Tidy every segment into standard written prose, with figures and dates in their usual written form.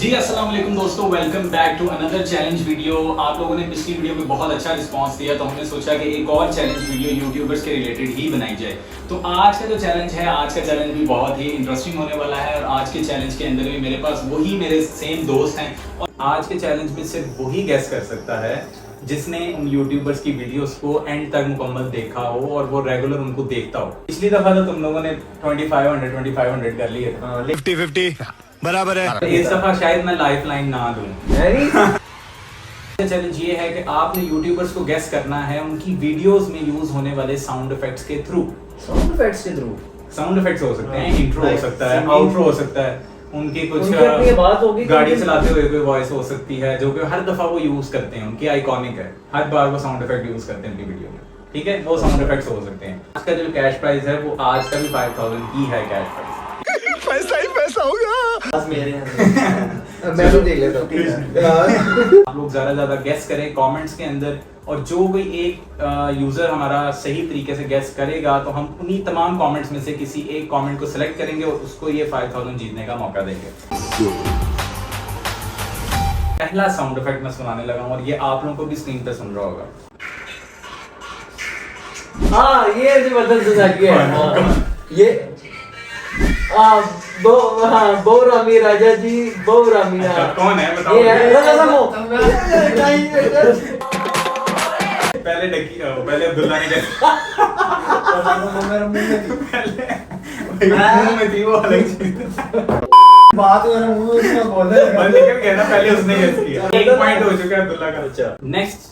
जी अस्सलाम वालेकुम दोस्तों, welcome back to another challenge video. आप लोगों ने पिछली वीडियो में बहुत अच्छा रिस्पांस दिया तो हमने सोचा कि एक और चैलेंज वीडियो यूट्यूबर्स के रिलेटेड ही बनाई जाए। तो आज का जो चैलेंज है, आज का चैलेंज भी बहुत ही इंटरेस्टिंग होने वाला है और आज के चैलेंज के अंदर भी मेरे पास वही मेरे सेम दोस्त हैं और आज के चैलेंज में सिर्फ वही गैस कर सकता है जिसने उन यूट्यूबर्स की वीडियोस को एंड तक मुकम्मल देखा हो और वो रेगुलर उनको देखता हो। पिछली दफा तो तुम लोगों ने 2500 कर लिए थे, 50-50 बराबर है। इस दफा शायद मैं लाइफ लाइन ना दूं। चैलेंज ये है कि आपने यूट्यूबर्स को गेस करना है उनकी वीडियोस में यूज होने वाले साउंड इफेक्ट्स के थ्रू। साउंड इफेक्ट्स के थ्रू साउंड इफेक्ट्स हो सकते हैं, इंट्रो हो सकता है, आउट्रो हो सकता है, उनकी कुछ उनकी अपनी बात होगी, गाड़ी चलाते हुए कोई वॉइस हो सकती है जो कि हर दफा वो यूज करते हैं, उनकी आइकॉनिक है, हर बार वो साउंड इफेक्ट यूज करते हैं अपनी वीडियो में। ठीक है, वो साउंड इफेक्ट्स हो सकते हैं। आज का जो कैश प्राइस है वो आज का भी 5000 ही है कैश प्राइस। पैसा ही पैसा होगा। बस मेरे हैं। मैं तो देख लेता हूं। आप लोग ज्यादा गेस करें कमेंट्स के अंदर और जो कोई एक यूजर हमारा सही तरीके से गेस करेगा तो हम उन्हीं तमाम कमेंट्स में से किसी एक कमेंट को सिलेक्ट करेंगे और उसको ये 5000 जीतने का मौका देंगे। पहला साउंड इफेक्ट मैं सुनाने लगा हूं और ये आप लोगों को भी स्क्रीन पे सुन रहा होगा। हाँ, ये जबरदस्त सुनाई है। ये बो रामी राजा जी, बो रामी। अच्छा, कौन है बताओ? ये है राजा सामो। पहले अब्दुल्ला ने गेस मेरा मुंह में थी वो अलग चीज। बात मेरा मुंह में बोल रहा है। बस निकल गया ना, पहले उसने गेस किया। एक पॉइंट हो चुका है अब्दुल्ला का। अच्छा, नेक्स्ट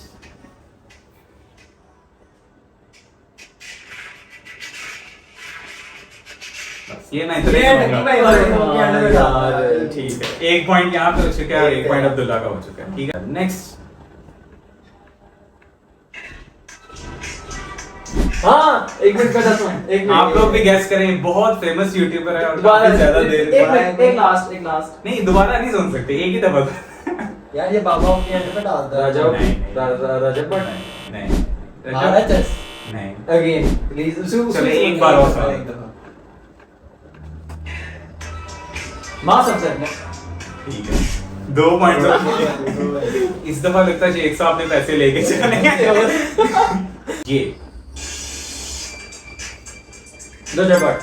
ये मैं इतना ही कहूंगा। यार, ठीक है, एक पॉइंट यहाँ पे हो चुका है और एक पॉइंट अब्दुल्ला का हो चुका है। ठीक है, नेक्स्ट। हाँ, एक मिनट का दस मिनट, एक मिनट। आप लोग भी गैस करें, बहुत फेमस यूट्यूबर है और दोबारा काफी ज्यादा देर एक मिनट, एक लास्ट। नहीं, दोबारा नहीं सुन सकते, एक ही दफा। यार ये बाबा के एंड पे डालता है। राजा नहीं। रजब भट्ट। नहीं RHS नहीं। Again please. चलो एक बार और सुनो। मां सबसे ठीक है, 2 पॉइंट। इस दफा लगता है शेख साहब ने पैसे लेके चले ये रजब भट्ट।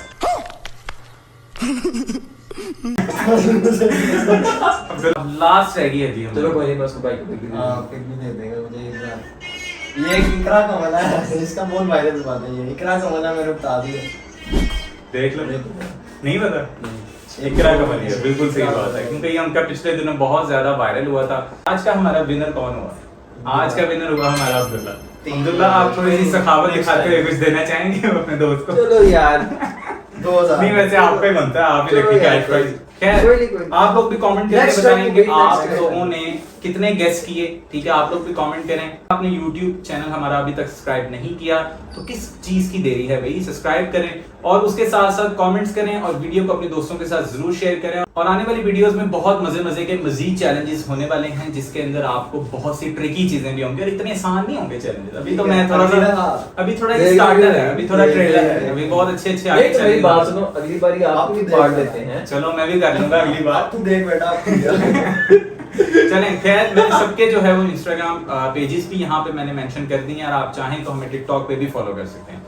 लास्ट रह गई है जी। चलो कोई नहीं, बस बाइक को देख हां फिर भी दे देगा मुझे एक बार। ये इकरा का वाला है, इसका बहुत वायरल बात है। ये इकरा का वाला मैंने बता दिया। देख लो, नहीं पता इकरा का वाली है, बिल्कुल सही बात है क्योंकि ये उनका पिछले दिनों बहुत ज्यादा वायरल हुआ था। आज का हमारा विनर कौन हुआ? आज का विनर हुआ हमारा अब्दुल्ला। अब्दुल्ला, आप थोड़ी सी सखावत दिखाते हुए कुछ देना चाहेंगे अपने दोस्त को? चलो यार, 2000 नहीं, वैसे आप पे बनता है, आप ही चलो रखिए यार, कैश प्राइस। कोई नहीं, कोई खैर, नहीं। आप लोग भी कमेंट करके Next बताएं कि time, आप next time। लोगों ने कितने गेस किए। ठीक है, आप लोग भी कमेंट करें। आपने YouTube चैनल हमारा अभी तक सब्सक्राइब नहीं किया तो किस चीज की देरी है भाई, सब्सक्राइब करें और उसके साथ साथ कमेंट्स करें और वीडियो को अपने दोस्तों के साथ जरूर शेयर करें। और आने वाली वीडियोस में बहुत मजे के मजीद चैलेंजेस होने वाले हैं जिसके अंदर आपको बहुत सी ट्रिकी चीजें भी होंगी और इतने आसान नहीं होंगे चैलेंजेस। अभी तो मैं थोड़ा स्टार्टर है, अभी थोड़ा ट्रेलर है, अभी बहुत अच्छे आगे नहीं, मेरी बात चलेंगे। सुनो, अगली बारी आप भी देख पार्ट लेना। लेते हैं। चलो मैं भी कर लूंगा अगली बार। तू देख बेटा, आप चलें, खैर मैंने सबके जो है वो इंस्टाग्राम पेजेस भी यहाँ पे मैंने मेंशन कर दिए हैं और आप चाहें तो हमें टिकटॉक पे भी फॉलो कर सकते हैं।